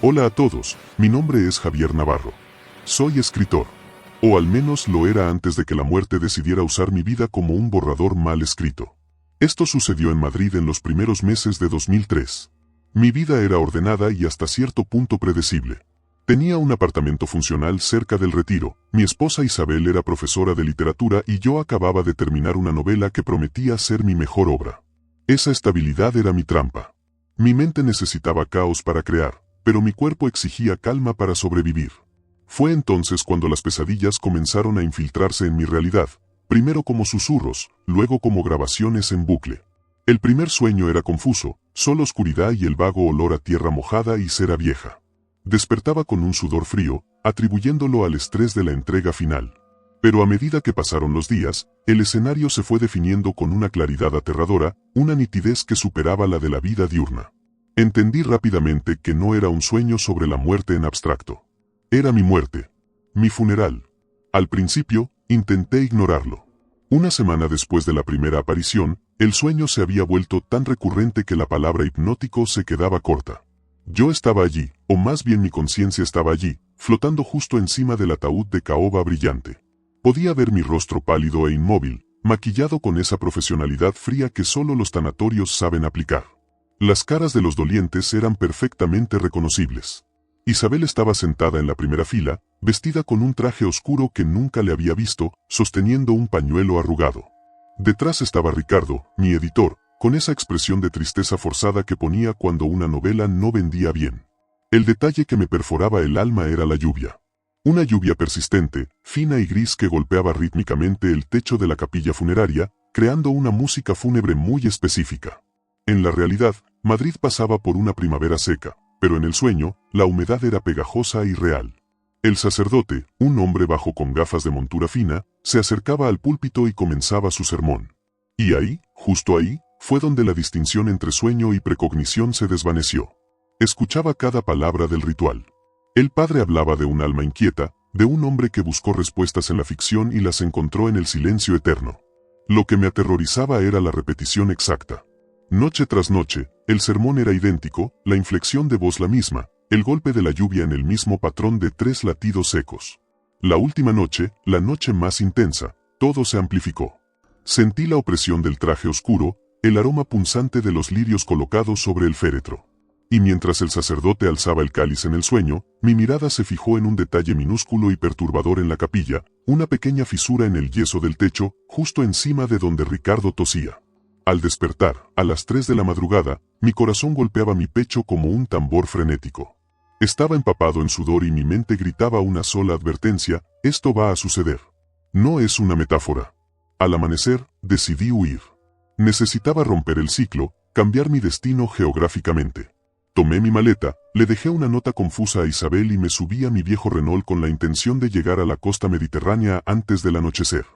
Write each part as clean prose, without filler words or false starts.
Hola a todos, mi nombre es Javier Navarro. Soy escritor. O al menos lo era antes de que la muerte decidiera usar mi vida como un borrador mal escrito. Esto sucedió en Madrid en los primeros meses de 2003. Mi vida era ordenada y hasta cierto punto predecible. Tenía un apartamento funcional cerca del Retiro, mi esposa Isabel era profesora de literatura y yo acababa de terminar una novela que prometía ser mi mejor obra. Esa estabilidad era mi trampa. Mi mente necesitaba caos para crear, pero mi cuerpo exigía calma para sobrevivir. Fue entonces cuando las pesadillas comenzaron a infiltrarse en mi realidad, primero como susurros, luego como grabaciones en bucle. El primer sueño era confuso, solo oscuridad y el vago olor a tierra mojada y cera vieja. Despertaba con un sudor frío, atribuyéndolo al estrés de la entrega final. Pero a medida que pasaron los días, el escenario se fue definiendo con una claridad aterradora, una nitidez que superaba la de la vida diurna. Entendí rápidamente que no era un sueño sobre la muerte en abstracto. Era mi muerte. Mi funeral. Al principio, intenté ignorarlo. Una semana después de la primera aparición, el sueño se había vuelto tan recurrente que la palabra hipnótico se quedaba corta. Yo estaba allí, o más bien mi conciencia estaba allí, flotando justo encima del ataúd de caoba brillante. Podía ver mi rostro pálido e inmóvil, maquillado con esa profesionalidad fría que solo los tanatorios saben aplicar. Las caras de los dolientes eran perfectamente reconocibles. Isabel estaba sentada en la primera fila, vestida con un traje oscuro que nunca le había visto, sosteniendo un pañuelo arrugado. Detrás estaba Ricardo, mi editor, con esa expresión de tristeza forzada que ponía cuando una novela no vendía bien. El detalle que me perforaba el alma era la lluvia. Una lluvia persistente, fina y gris que golpeaba rítmicamente el techo de la capilla funeraria, creando una música fúnebre muy específica. En la realidad, Madrid pasaba por una primavera seca, pero en el sueño, la humedad era pegajosa y real. El sacerdote, un hombre bajo con gafas de montura fina, se acercaba al púlpito y comenzaba su sermón. Y ahí, justo ahí, fue donde la distinción entre sueño y precognición se desvaneció. Escuchaba cada palabra del ritual. El padre hablaba de un alma inquieta, de un hombre que buscó respuestas en la ficción y las encontró en el silencio eterno. Lo que me aterrorizaba era la repetición exacta. Noche tras noche, el sermón era idéntico, la inflexión de voz la misma, el golpe de la lluvia en el mismo patrón de 3 latidos secos. La última noche, la noche más intensa, todo se amplificó. Sentí la opresión del traje oscuro, el aroma punzante de los lirios colocados sobre el féretro. Y mientras el sacerdote alzaba el cáliz en el sueño, mi mirada se fijó en un detalle minúsculo y perturbador en la capilla, una pequeña fisura en el yeso del techo, justo encima de donde Ricardo tosía. Al despertar, a las 3 de la madrugada, mi corazón golpeaba mi pecho como un tambor frenético. Estaba empapado en sudor y mi mente gritaba una sola advertencia: esto va a suceder. No es una metáfora. Al amanecer, decidí huir. Necesitaba romper el ciclo, cambiar mi destino geográficamente. Tomé mi maleta, le dejé una nota confusa a Isabel y me subí a mi viejo Renault con la intención de llegar a la costa mediterránea antes del anochecer.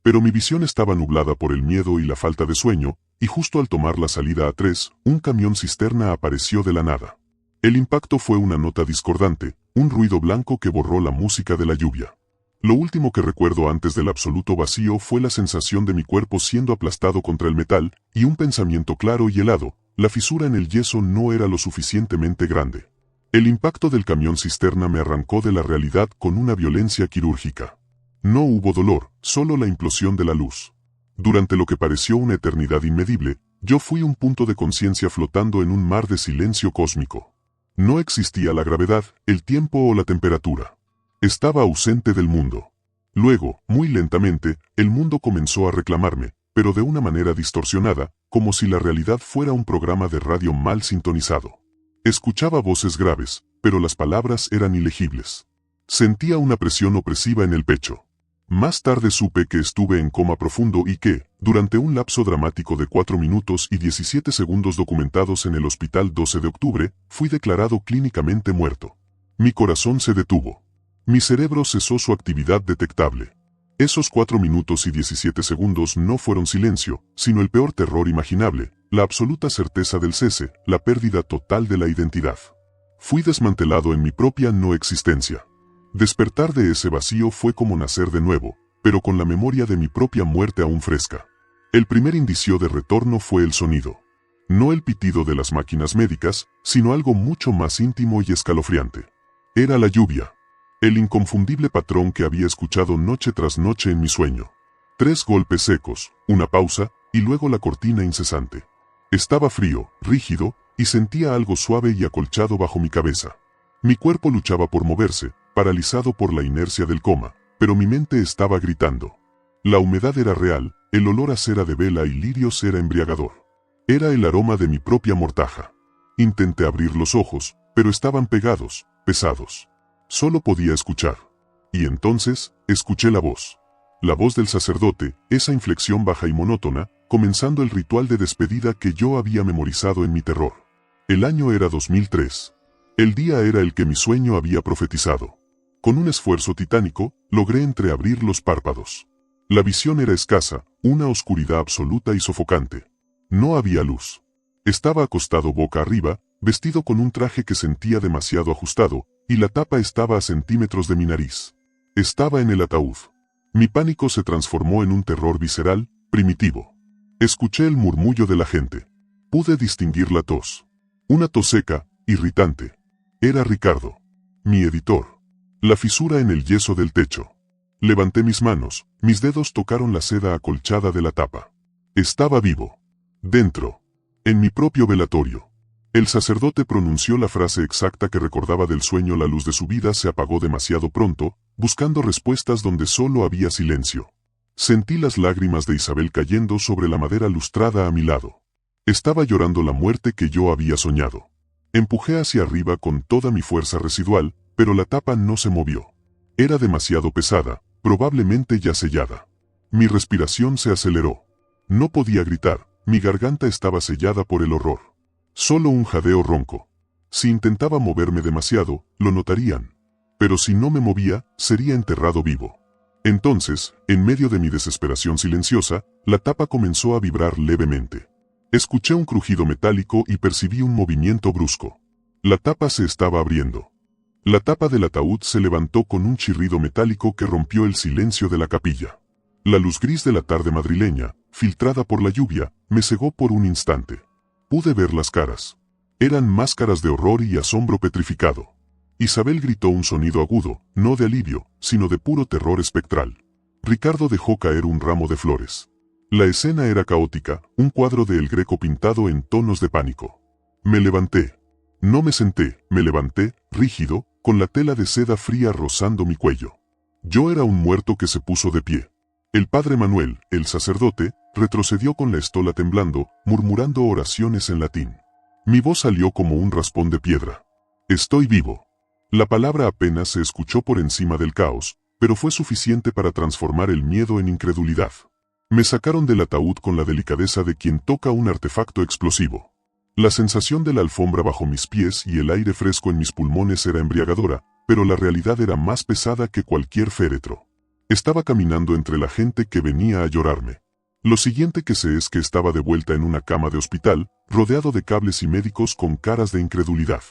Pero mi visión estaba nublada por el miedo y la falta de sueño, y justo al tomar la salida A3, un camión cisterna apareció de la nada. El impacto fue una nota discordante, un ruido blanco que borró la música de la lluvia. Lo último que recuerdo antes del absoluto vacío fue la sensación de mi cuerpo siendo aplastado contra el metal, y un pensamiento claro y helado: la fisura en el yeso no era lo suficientemente grande. El impacto del camión cisterna me arrancó de la realidad con una violencia quirúrgica. No hubo dolor, solo la implosión de la luz. Durante lo que pareció una eternidad inmedible, yo fui un punto de conciencia flotando en un mar de silencio cósmico. No existía la gravedad, el tiempo o la temperatura. Estaba ausente del mundo. Luego, muy lentamente, el mundo comenzó a reclamarme, pero de una manera distorsionada, como si la realidad fuera un programa de radio mal sintonizado. Escuchaba voces graves, pero las palabras eran ilegibles. Sentía una presión opresiva en el pecho. Más tarde supe que estuve en coma profundo y que, durante un lapso dramático de 4 minutos y 17 segundos documentados en el hospital 12 de octubre, fui declarado clínicamente muerto. Mi corazón se detuvo. Mi cerebro cesó su actividad detectable. Esos 4 minutos y 17 segundos no fueron silencio, sino el peor terror imaginable, la absoluta certeza del cese, la pérdida total de la identidad. Fui desmantelado en mi propia no existencia. Despertar de ese vacío fue como nacer de nuevo, pero con la memoria de mi propia muerte aún fresca. El primer indicio de retorno fue el sonido. No el pitido de las máquinas médicas, sino algo mucho más íntimo y escalofriante. Era la lluvia. El inconfundible patrón que había escuchado noche tras noche en mi sueño. 3 golpes secos, una pausa, y luego la cortina incesante. Estaba frío, rígido, y sentía algo suave y acolchado bajo mi cabeza. Mi cuerpo luchaba por moverse, paralizado por la inercia del coma, pero mi mente estaba gritando. La humedad era real, el olor a cera de vela y lirios era embriagador. Era el aroma de mi propia mortaja. Intenté abrir los ojos, pero estaban pegados, pesados. Solo podía escuchar. Y entonces, escuché la voz. La voz del sacerdote, esa inflexión baja y monótona, comenzando el ritual de despedida que yo había memorizado en mi terror. El año era 2003. El día era el que mi sueño había profetizado. Con un esfuerzo titánico, logré entreabrir los párpados. La visión era escasa, una oscuridad absoluta y sofocante. No había luz. Estaba acostado boca arriba, vestido con un traje que sentía demasiado ajustado, y la tapa estaba a centímetros de mi nariz. Estaba en el ataúd. Mi pánico se transformó en un terror visceral, primitivo. Escuché el murmullo de la gente. Pude distinguir la tos. Una tos seca, irritante. Era Ricardo, mi editor. La fisura en el yeso del techo. Levanté mis manos, mis dedos tocaron la seda acolchada de la tapa. Estaba vivo. Dentro. En mi propio velatorio. El sacerdote pronunció la frase exacta que recordaba del sueño. La luz de su vida se apagó demasiado pronto, buscando respuestas donde solo había silencio. Sentí las lágrimas de Isabel cayendo sobre la madera lustrada a mi lado. Estaba llorando la muerte que yo había soñado. Empujé hacia arriba con toda mi fuerza residual, pero la tapa no se movió. Era demasiado pesada, probablemente ya sellada. Mi respiración se aceleró. No podía gritar, mi garganta estaba sellada por el horror. Solo un jadeo ronco. Si intentaba moverme demasiado, lo notarían. Pero si no me movía, sería enterrado vivo. Entonces, en medio de mi desesperación silenciosa, la tapa comenzó a vibrar levemente. Escuché un crujido metálico y percibí un movimiento brusco. La tapa se estaba abriendo. La tapa del ataúd se levantó con un chirrido metálico que rompió el silencio de la capilla. La luz gris de la tarde madrileña, filtrada por la lluvia, me cegó por un instante. Pude ver las caras. Eran máscaras de horror y asombro petrificado. Isabel gritó un sonido agudo, no de alivio, sino de puro terror espectral. Ricardo dejó caer un ramo de flores. La escena era caótica, un cuadro de El Greco pintado en tonos de pánico. Me levanté. No me senté, me levanté, rígido, con la tela de seda fría rozando mi cuello. Yo era un muerto que se puso de pie. El padre Manuel, el sacerdote, retrocedió con la estola temblando, murmurando oraciones en latín. Mi voz salió como un raspón de piedra. Estoy vivo. La palabra apenas se escuchó por encima del caos, pero fue suficiente para transformar el miedo en incredulidad. Me sacaron del ataúd con la delicadeza de quien toca un artefacto explosivo. La sensación de la alfombra bajo mis pies y el aire fresco en mis pulmones era embriagadora, pero la realidad era más pesada que cualquier féretro. Estaba caminando entre la gente que venía a llorarme. Lo siguiente que sé es que estaba de vuelta en una cama de hospital, rodeado de cables y médicos con caras de incredulidad.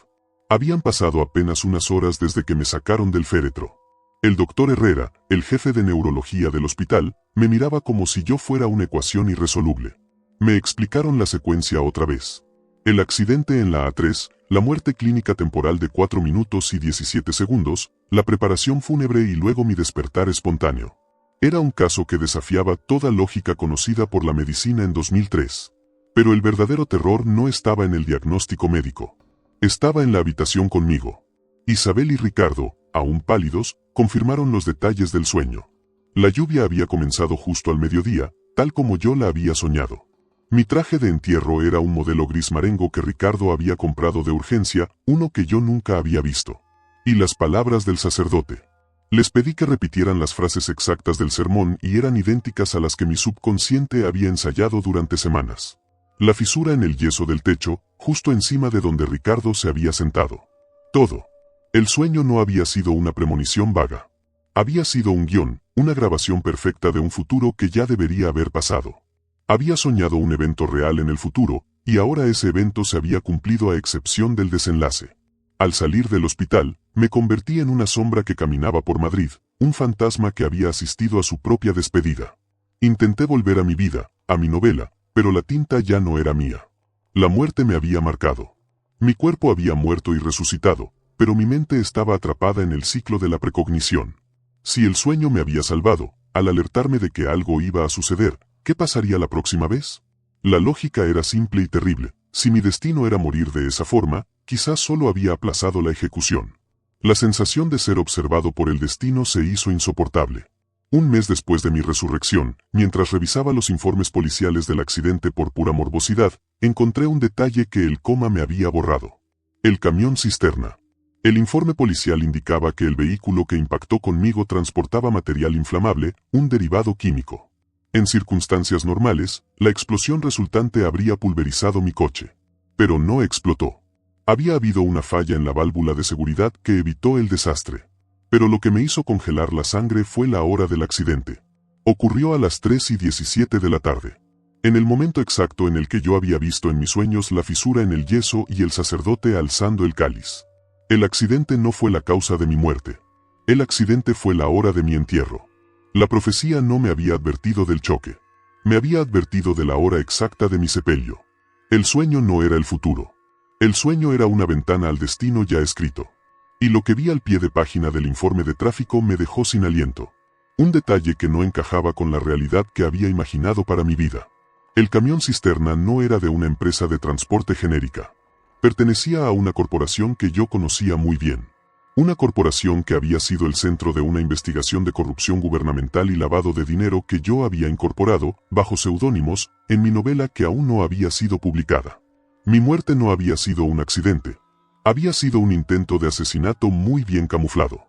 Habían pasado apenas unas horas desde que me sacaron del féretro. El doctor Herrera, el jefe de neurología del hospital, me miraba como si yo fuera una ecuación irresoluble. Me explicaron la secuencia otra vez. El accidente en la A3, la muerte clínica temporal de 4 minutos y 17 segundos, la preparación fúnebre y luego mi despertar espontáneo. Era un caso que desafiaba toda lógica conocida por la medicina en 2003. Pero el verdadero terror no estaba en el diagnóstico médico. Estaba en la habitación conmigo. Isabel y Ricardo, aún pálidos, confirmaron los detalles del sueño. La lluvia había comenzado justo al mediodía, tal como yo la había soñado. Mi traje de entierro era un modelo gris marengo que Ricardo había comprado de urgencia, uno que yo nunca había visto. Y las palabras del sacerdote. Les pedí que repitieran las frases exactas del sermón y eran idénticas a las que mi subconsciente había ensayado durante semanas. La fisura en el yeso del techo, justo encima de donde Ricardo se había sentado. Todo. El sueño no había sido una premonición vaga. Había sido un guión, una grabación perfecta de un futuro que ya debería haber pasado. Había soñado un evento real en el futuro, y ahora ese evento se había cumplido a excepción del desenlace. Al salir del hospital, me convertí en una sombra que caminaba por Madrid, un fantasma que había asistido a su propia despedida. Intenté volver a mi vida, a mi novela, pero la tinta ya no era mía. La muerte me había marcado. Mi cuerpo había muerto y resucitado, pero mi mente estaba atrapada en el ciclo de la precognición. Si el sueño me había salvado, al alertarme de que algo iba a suceder, ¿qué pasaría la próxima vez? La lógica era simple y terrible. Si mi destino era morir de esa forma, quizás solo había aplazado la ejecución. La sensación de ser observado por el destino se hizo insoportable. Un mes después de mi resurrección, mientras revisaba los informes policiales del accidente por pura morbosidad, encontré un detalle que el coma me había borrado. El camión cisterna. El informe policial indicaba que el vehículo que impactó conmigo transportaba material inflamable, un derivado químico. En circunstancias normales, la explosión resultante habría pulverizado mi coche. Pero no explotó. Había habido una falla en la válvula de seguridad que evitó el desastre. Pero lo que me hizo congelar la sangre fue la hora del accidente. Ocurrió a las 3:17 de la tarde. En el momento exacto en el que yo había visto en mis sueños la fisura en el yeso y el sacerdote alzando el cáliz. El accidente no fue la causa de mi muerte. El accidente fue la hora de mi entierro. La profecía no me había advertido del choque. Me había advertido de la hora exacta de mi sepelio. El sueño no era el futuro. El sueño era una ventana al destino ya escrito. Y lo que vi al pie de página del informe de tráfico me dejó sin aliento. Un detalle que no encajaba con la realidad que había imaginado para mi vida. El camión cisterna no era de una empresa de transporte genérica. Pertenecía a una corporación que yo conocía muy bien. Una corporación que había sido el centro de una investigación de corrupción gubernamental y lavado de dinero que yo había incorporado, bajo seudónimos, en mi novela que aún no había sido publicada. Mi muerte no había sido un accidente. Había sido un intento de asesinato muy bien camuflado.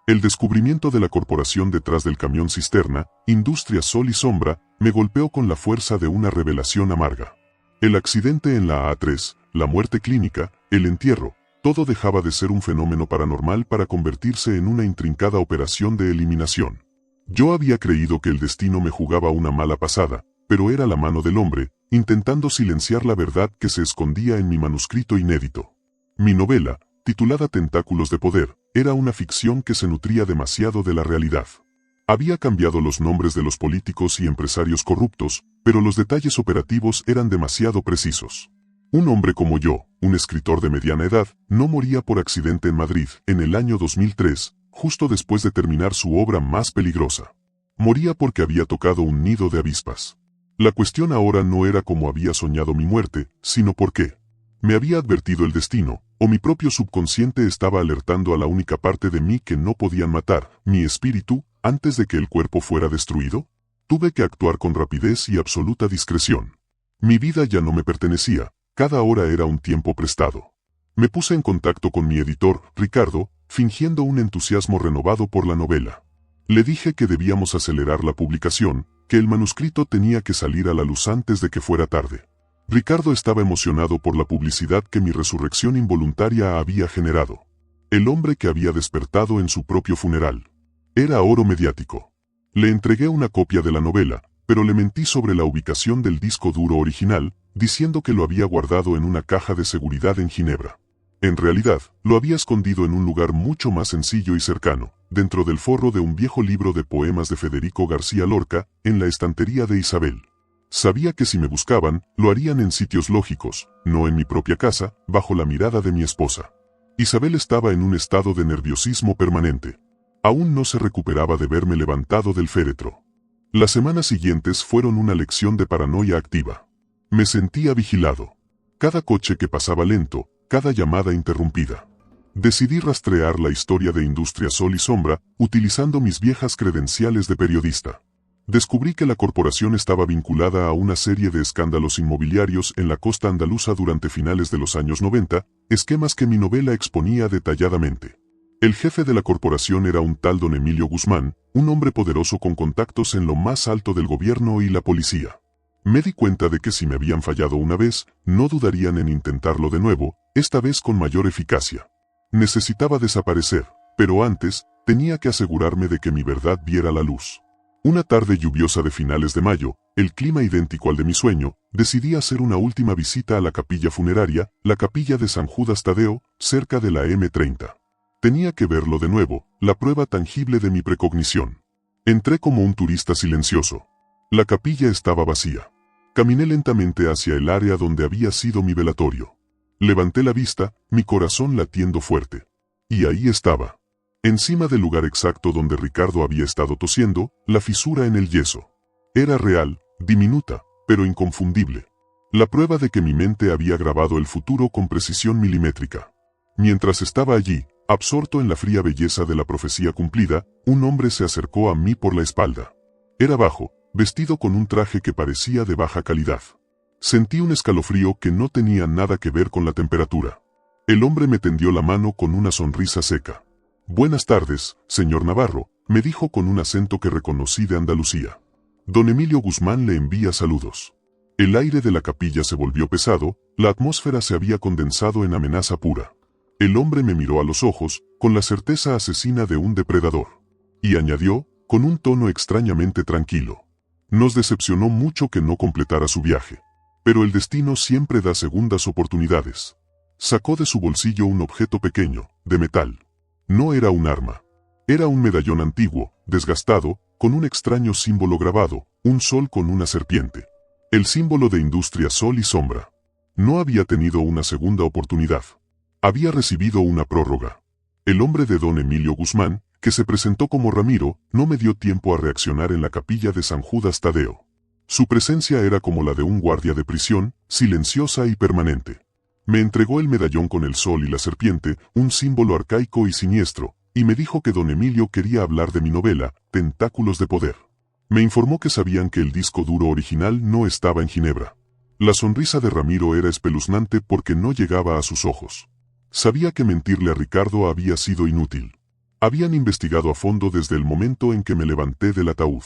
El descubrimiento de la corporación detrás del camión cisterna, Industria Sol y Sombra, me golpeó con la fuerza de una revelación amarga. El accidente en la A3, la muerte clínica, el entierro, todo dejaba de ser un fenómeno paranormal para convertirse en una intrincada operación de eliminación. Yo había creído que el destino me jugaba una mala pasada, pero era la mano del hombre, intentando silenciar la verdad que se escondía en mi manuscrito inédito. Mi novela, titulada Tentáculos de Poder, era una ficción que se nutría demasiado de la realidad. Había cambiado los nombres de los políticos y empresarios corruptos, pero los detalles operativos eran demasiado precisos. Un hombre como yo, un escritor de mediana edad, no moría por accidente en Madrid, en el año 2003, justo después de terminar su obra más peligrosa. Moría porque había tocado un nido de avispas. La cuestión ahora no era cómo había soñado mi muerte, sino por qué. ¿Me había advertido el destino, o mi propio subconsciente estaba alertando a la única parte de mí que no podían matar, mi espíritu, antes de que el cuerpo fuera destruido? Tuve que actuar con rapidez y absoluta discreción. Mi vida ya no me pertenecía, cada hora era un tiempo prestado. Me puse en contacto con mi editor, Ricardo, fingiendo un entusiasmo renovado por la novela. Le dije que debíamos acelerar la publicación, que el manuscrito tenía que salir a la luz antes de que fuera tarde. Ricardo estaba emocionado por la publicidad que mi resurrección involuntaria había generado. El hombre que había despertado en su propio funeral. Era oro mediático. Le entregué una copia de la novela, pero le mentí sobre la ubicación del disco duro original, diciendo que lo había guardado en una caja de seguridad en Ginebra. En realidad, lo había escondido en un lugar mucho más sencillo y cercano, dentro del forro de un viejo libro de poemas de Federico García Lorca, en la estantería de Isabel. Sabía que si me buscaban, lo harían en sitios lógicos, no en mi propia casa, bajo la mirada de mi esposa. Isabel estaba en un estado de nerviosismo permanente. Aún no se recuperaba de verme levantado del féretro. Las semanas siguientes fueron una lección de paranoia activa. Me sentía vigilado. Cada coche que pasaba lento, cada llamada interrumpida. Decidí rastrear la historia de Industria Sol y Sombra, utilizando mis viejas credenciales de periodista. Descubrí que la corporación estaba vinculada a una serie de escándalos inmobiliarios en la costa andaluza durante finales de los años 90, esquemas que mi novela exponía detalladamente. El jefe de la corporación era un tal don Emilio Guzmán, un hombre poderoso con contactos en lo más alto del gobierno y la policía. Me di cuenta de que si me habían fallado una vez, no dudarían en intentarlo de nuevo, esta vez con mayor eficacia. Necesitaba desaparecer, pero antes, tenía que asegurarme de que mi verdad viera la luz. Una tarde lluviosa de finales de mayo, el clima idéntico al de mi sueño, decidí hacer una última visita a la capilla funeraria, la capilla de San Judas Tadeo, cerca de la M30. Tenía que verlo de nuevo, la prueba tangible de mi precognición. Entré como un turista silencioso. La capilla estaba vacía. Caminé lentamente hacia el área donde había sido mi velatorio. Levanté la vista, mi corazón latiendo fuerte. Y ahí estaba. Encima del lugar exacto donde Ricardo había estado tosiendo, la fisura en el yeso. Era real, diminuta, pero inconfundible. La prueba de que mi mente había grabado el futuro con precisión milimétrica. Mientras estaba allí, absorto en la fría belleza de la profecía cumplida, un hombre se acercó a mí por la espalda. Era bajo, vestido con un traje que parecía de baja calidad. Sentí un escalofrío que no tenía nada que ver con la temperatura. El hombre me tendió la mano con una sonrisa seca. «Buenas tardes, señor Navarro», me dijo con un acento que reconocí de Andalucía. «Don Emilio Guzmán le envía saludos». El aire de la capilla se volvió pesado, la atmósfera se había condensado en amenaza pura. El hombre me miró a los ojos, con la certeza asesina de un depredador. Y añadió, con un tono extrañamente tranquilo. «Nos decepcionó mucho que no completara su viaje. Pero el destino siempre da segundas oportunidades». Sacó de su bolsillo un objeto pequeño, de metal. No era un arma. Era un medallón antiguo, desgastado, con un extraño símbolo grabado, un sol con una serpiente. El símbolo de Industria Sol y Sombra. No había tenido una segunda oportunidad. Había recibido una prórroga. El hombre de don Emilio Guzmán, que se presentó como Ramiro, no me dio tiempo a reaccionar en la capilla de San Judas Tadeo. Su presencia era como la de un guardia de prisión, silenciosa y permanente. Me entregó el medallón con el sol y la serpiente, un símbolo arcaico y siniestro, y me dijo que don Emilio quería hablar de mi novela, Tentáculos de Poder. Me informó que sabían que el disco duro original no estaba en Ginebra. La sonrisa de Ramiro era espeluznante porque no llegaba a sus ojos. Sabía que mentirle a Ricardo había sido inútil. Habían investigado a fondo desde el momento en que me levanté del ataúd.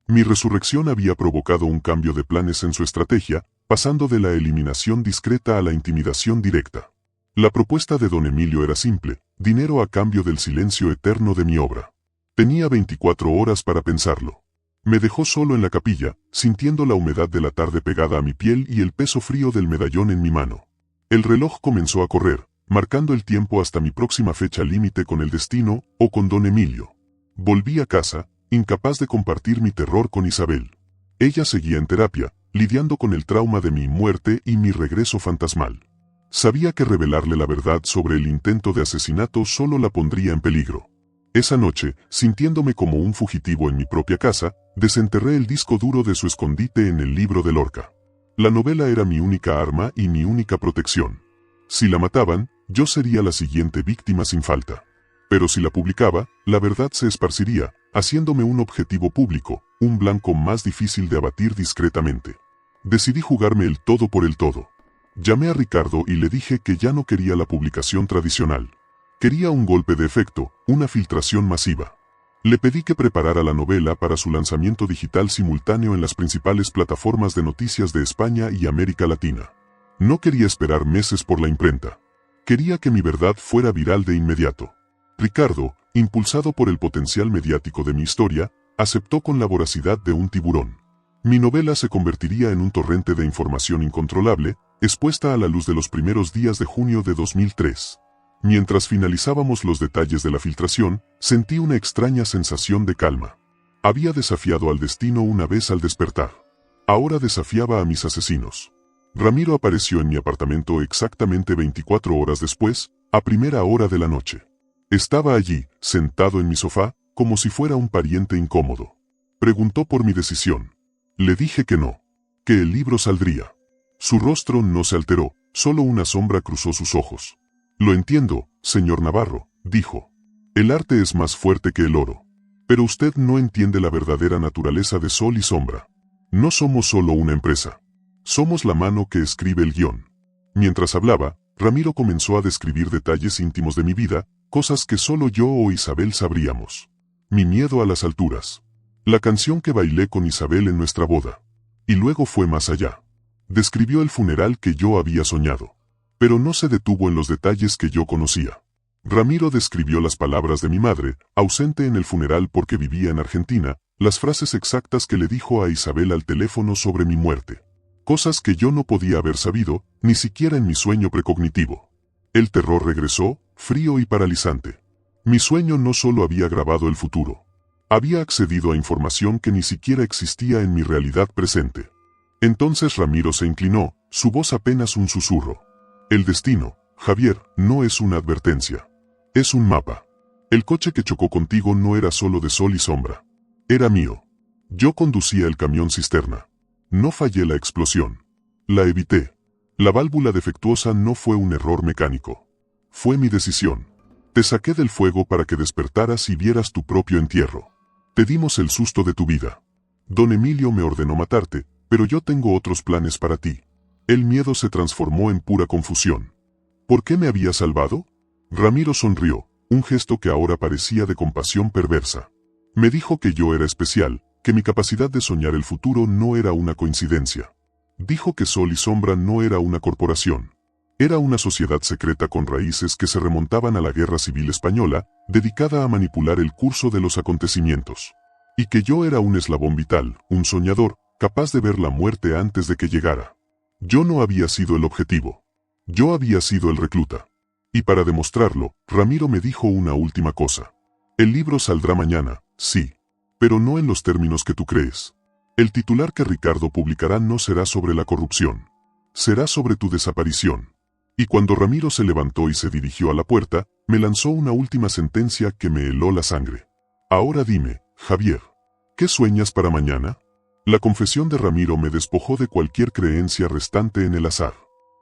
Mi resurrección había provocado un cambio de planes en su estrategia, pasando de la eliminación discreta a la intimidación directa. La propuesta de don Emilio era simple, dinero a cambio del silencio eterno de mi obra. Tenía 24 horas para pensarlo. Me dejó solo en la capilla, sintiendo la humedad de la tarde pegada a mi piel y el peso frío del medallón en mi mano. El reloj comenzó a correr, marcando el tiempo hasta mi próxima fecha límite con el destino o con don Emilio. Volví a casa, incapaz de compartir mi terror con Isabel. Ella seguía en terapia, lidiando con el trauma de mi muerte y mi regreso fantasmal. Sabía que revelarle la verdad sobre el intento de asesinato solo la pondría en peligro. Esa noche, sintiéndome como un fugitivo en mi propia casa, desenterré el disco duro de su escondite en el libro de Lorca. La novela era mi única arma y mi única protección. Si la mataban, yo sería la siguiente víctima sin falta. Pero si la publicaba, la verdad se esparciría, haciéndome un objetivo público, un blanco más difícil de abatir discretamente. Decidí jugarme el todo por el todo. Llamé a Ricardo y le dije que ya no quería la publicación tradicional. Quería un golpe de efecto, una filtración masiva. Le pedí que preparara la novela para su lanzamiento digital simultáneo en las principales plataformas de noticias de España y América Latina. No quería esperar meses por la imprenta. Quería que mi verdad fuera viral de inmediato. Ricardo, impulsado por el potencial mediático de mi historia, aceptó con la voracidad de un tiburón. Mi novela se convertiría en un torrente de información incontrolable, expuesta a la luz de los primeros días de junio de 2003. Mientras finalizábamos los detalles de la filtración, sentí una extraña sensación de calma. Había desafiado al destino una vez al despertar. Ahora desafiaba a mis asesinos. Ramiro apareció en mi apartamento exactamente 24 horas después, a primera hora de la noche. Estaba allí, sentado en mi sofá, como si fuera un pariente incómodo. Preguntó por mi decisión. Le dije que no, que el libro saldría. Su rostro no se alteró, solo una sombra cruzó sus ojos. Lo entiendo, señor Navarro, dijo. El arte es más fuerte que el oro. Pero usted no entiende la verdadera naturaleza de Sol y Sombra. No somos solo una empresa. Somos la mano que escribe el guión. Mientras hablaba, Ramiro comenzó a describir detalles íntimos de mi vida, cosas que solo yo o Isabel sabríamos. Mi miedo a las alturas. La canción que bailé con Isabel en nuestra boda. Y luego fue más allá. Describió el funeral que yo había soñado. Pero no se detuvo en los detalles que yo conocía. Ramiro describió las palabras de mi madre, ausente en el funeral porque vivía en Argentina, las frases exactas que le dijo a Isabel al teléfono sobre mi muerte. Cosas que yo no podía haber sabido, ni siquiera en mi sueño precognitivo. El terror regresó, frío y paralizante. Mi sueño no solo había grabado el futuro. Había accedido a información que ni siquiera existía en mi realidad presente. Entonces Ramiro se inclinó, su voz apenas un susurro. El destino, Javier, no es una advertencia. Es un mapa. El coche que chocó contigo no era solo de sol y sombra. Era mío. Yo conducía el camión cisterna. No fallé la explosión. La evité. La válvula defectuosa no fue un error mecánico. Fue mi decisión. Te saqué del fuego para que despertaras y vieras tu propio entierro. Te dimos el susto de tu vida. Don Emilio me ordenó matarte, pero yo tengo otros planes para ti. El miedo se transformó en pura confusión. ¿Por qué me había salvado? Ramiro sonrió, un gesto que ahora parecía de compasión perversa. Me dijo que yo era especial, que mi capacidad de soñar el futuro no era una coincidencia. Dijo que Sol y Sombra no era una corporación. Era una sociedad secreta con raíces que se remontaban a la Guerra Civil Española, dedicada a manipular el curso de los acontecimientos. Y que yo era un eslabón vital, un soñador, capaz de ver la muerte antes de que llegara. Yo no había sido el objetivo. Yo había sido el recluta. Y para demostrarlo, Ramiro me dijo una última cosa. El libro saldrá mañana, sí. Pero no en los términos que tú crees. El titular que Ricardo publicará no será sobre la corrupción. Será sobre tu desaparición. Y cuando Ramiro se levantó y se dirigió a la puerta, me lanzó una última sentencia que me heló la sangre. Ahora dime, Javier, ¿qué sueñas para mañana? La confesión de Ramiro me despojó de cualquier creencia restante en el azar.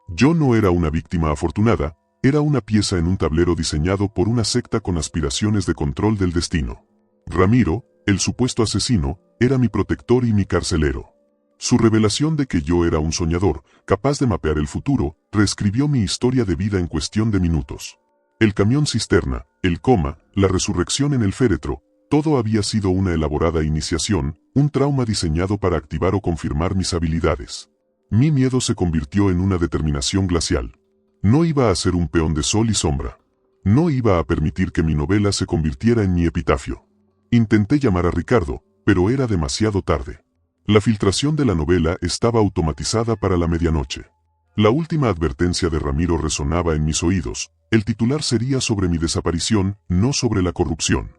Yo no era una víctima afortunada, era una pieza en un tablero diseñado por una secta con aspiraciones de control del destino. Ramiro, el supuesto asesino, era mi protector y mi carcelero. Su revelación de que yo era un soñador, capaz de mapear el futuro, reescribió mi historia de vida en cuestión de minutos. El camión cisterna, el coma, la resurrección en el féretro, todo había sido una elaborada iniciación, un trauma diseñado para activar o confirmar mis habilidades. Mi miedo se convirtió en una determinación glacial. No iba a ser un peón de sol y sombra. No iba a permitir que mi novela se convirtiera en mi epitafio. Intenté llamar a Ricardo, pero era demasiado tarde. La filtración de la novela estaba automatizada para la medianoche. La última advertencia de Ramiro resonaba en mis oídos. El titular sería sobre mi desaparición, no sobre la corrupción.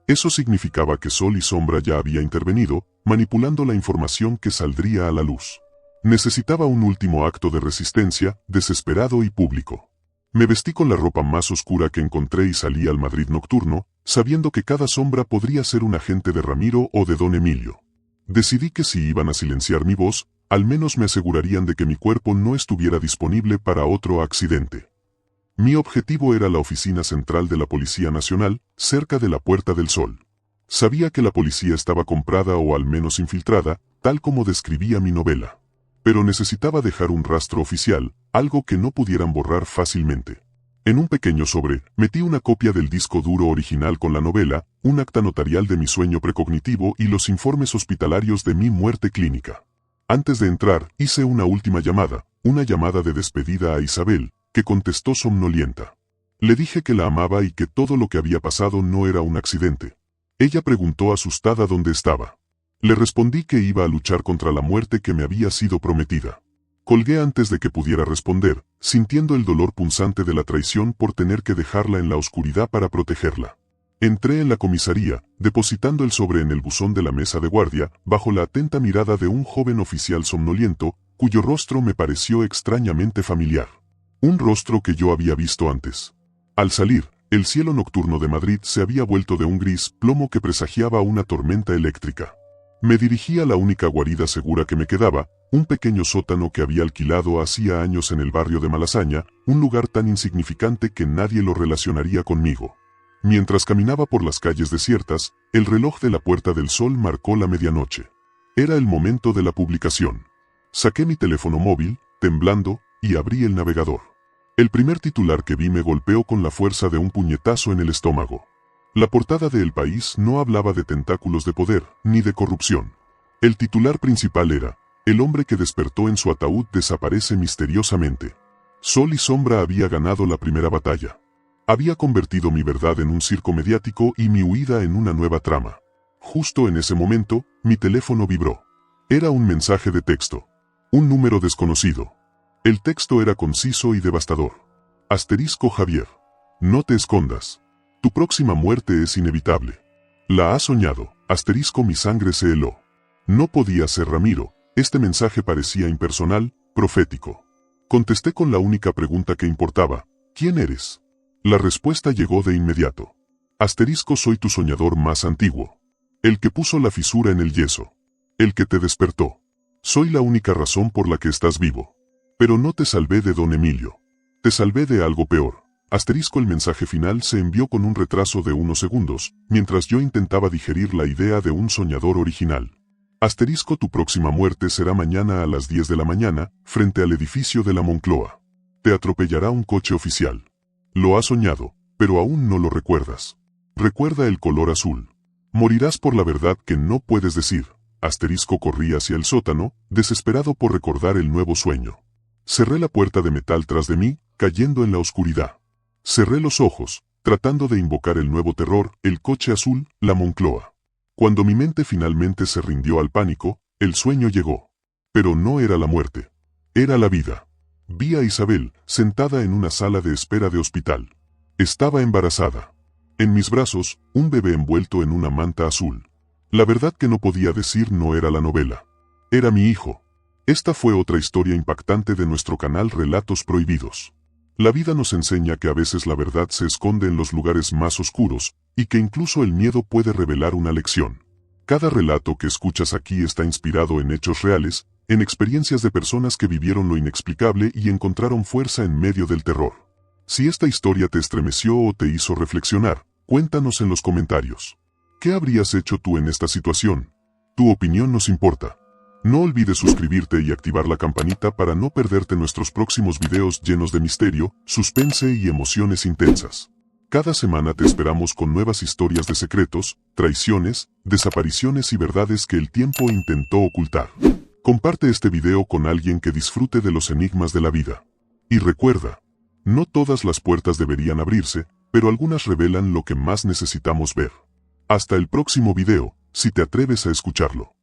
Eso significaba que Sol y Sombra ya había intervenido, manipulando la información que saldría a la luz. Necesitaba un último acto de resistencia, desesperado y público. Me vestí con la ropa más oscura que encontré y salí al Madrid nocturno, sabiendo que cada sombra podría ser un agente de Ramiro o de Don Emilio. Decidí que si iban a silenciar mi voz, al menos me asegurarían de que mi cuerpo no estuviera disponible para otro accidente. Mi objetivo era la oficina central de la Policía Nacional, cerca de la Puerta del Sol. Sabía que la policía estaba comprada o al menos infiltrada, tal como describía mi novela. Pero necesitaba dejar un rastro oficial, algo que no pudieran borrar fácilmente. En un pequeño sobre, metí una copia del disco duro original con la novela, un acta notarial de mi sueño precognitivo y los informes hospitalarios de mi muerte clínica. Antes de entrar, hice una última llamada, una llamada de despedida a Isabel, que contestó somnolienta. Le dije que la amaba y que todo lo que había pasado no era un accidente. Ella preguntó asustada dónde estaba. Le respondí que iba a luchar contra la muerte que me había sido prometida. Colgué antes de que pudiera responder, sintiendo el dolor punzante de la traición por tener que dejarla en la oscuridad para protegerla. Entré en la comisaría, depositando el sobre en el buzón de la mesa de guardia, bajo la atenta mirada de un joven oficial somnoliento, cuyo rostro me pareció extrañamente familiar. Un rostro que yo había visto antes. Al salir, el cielo nocturno de Madrid se había vuelto de un gris plomo que presagiaba una tormenta eléctrica. Me dirigí a la única guarida segura que me quedaba, un pequeño sótano que había alquilado hacía años en el barrio de Malasaña, un lugar tan insignificante que nadie lo relacionaría conmigo. Mientras caminaba por las calles desiertas, el reloj de la Puerta del Sol marcó la medianoche. Era el momento de la publicación. Saqué mi teléfono móvil, temblando, y abrí el navegador. El primer titular que vi me golpeó con la fuerza de un puñetazo en el estómago. La portada de El País no hablaba de tentáculos de poder, ni de corrupción. El titular principal era, el hombre que despertó en su ataúd desaparece misteriosamente. Sol y Sombra había ganado la primera batalla. Había convertido mi verdad en un circo mediático y mi huida en una nueva trama. Justo en ese momento, mi teléfono vibró. Era un mensaje de texto. Un número desconocido. El texto era conciso y devastador. Asterisco Javier. No te escondas. Tu próxima muerte es inevitable. La has soñado. Asterisco mi sangre se heló. No podía ser Ramiro. Este mensaje parecía impersonal, profético. Contesté con la única pregunta que importaba: ¿quién eres? La respuesta llegó de inmediato. Asterisco: soy tu soñador más antiguo. El que puso la fisura en el yeso. El que te despertó. Soy la única razón por la que estás vivo. Pero no te salvé de don Emilio. Te salvé de algo peor. Asterisco: el mensaje final se envió con un retraso de unos segundos, mientras yo intentaba digerir la idea de un soñador original. Asterisco: tu próxima muerte será mañana a las 10 de la mañana, frente al edificio de la Moncloa. Te atropellará un coche oficial. Lo has soñado, pero aún no lo recuerdas. Recuerda el color azul. Morirás por la verdad que no puedes decir. Asterisco: corrí hacia el sótano, desesperado por recordar el nuevo sueño. Cerré la puerta de metal tras de mí, cayendo en la oscuridad. Cerré los ojos, tratando de invocar el nuevo terror, el coche azul, la Moncloa. Cuando mi mente finalmente se rindió al pánico, el sueño llegó. Pero no era la muerte. Era la vida. Vi a Isabel, sentada en una sala de espera de hospital. Estaba embarazada. En mis brazos, un bebé envuelto en una manta azul. La verdad que no podía decir no era la novela. Era mi hijo. Esta fue otra historia impactante de nuestro canal Relatos Prohibidos. La vida nos enseña que a veces la verdad se esconde en los lugares más oscuros, y que incluso el miedo puede revelar una lección. Cada relato que escuchas aquí está inspirado en hechos reales, en experiencias de personas que vivieron lo inexplicable y encontraron fuerza en medio del terror. Si esta historia te estremeció o te hizo reflexionar, cuéntanos en los comentarios. ¿Qué habrías hecho tú en esta situación? Tu opinión nos importa. No olvides suscribirte y activar la campanita para no perderte nuestros próximos videos llenos de misterio, suspense y emociones intensas. Cada semana te esperamos con nuevas historias de secretos, traiciones, desapariciones y verdades que el tiempo intentó ocultar. Comparte este video con alguien que disfrute de los enigmas de la vida. Y recuerda, no todas las puertas deberían abrirse, pero algunas revelan lo que más necesitamos ver. Hasta el próximo video, si te atreves a escucharlo.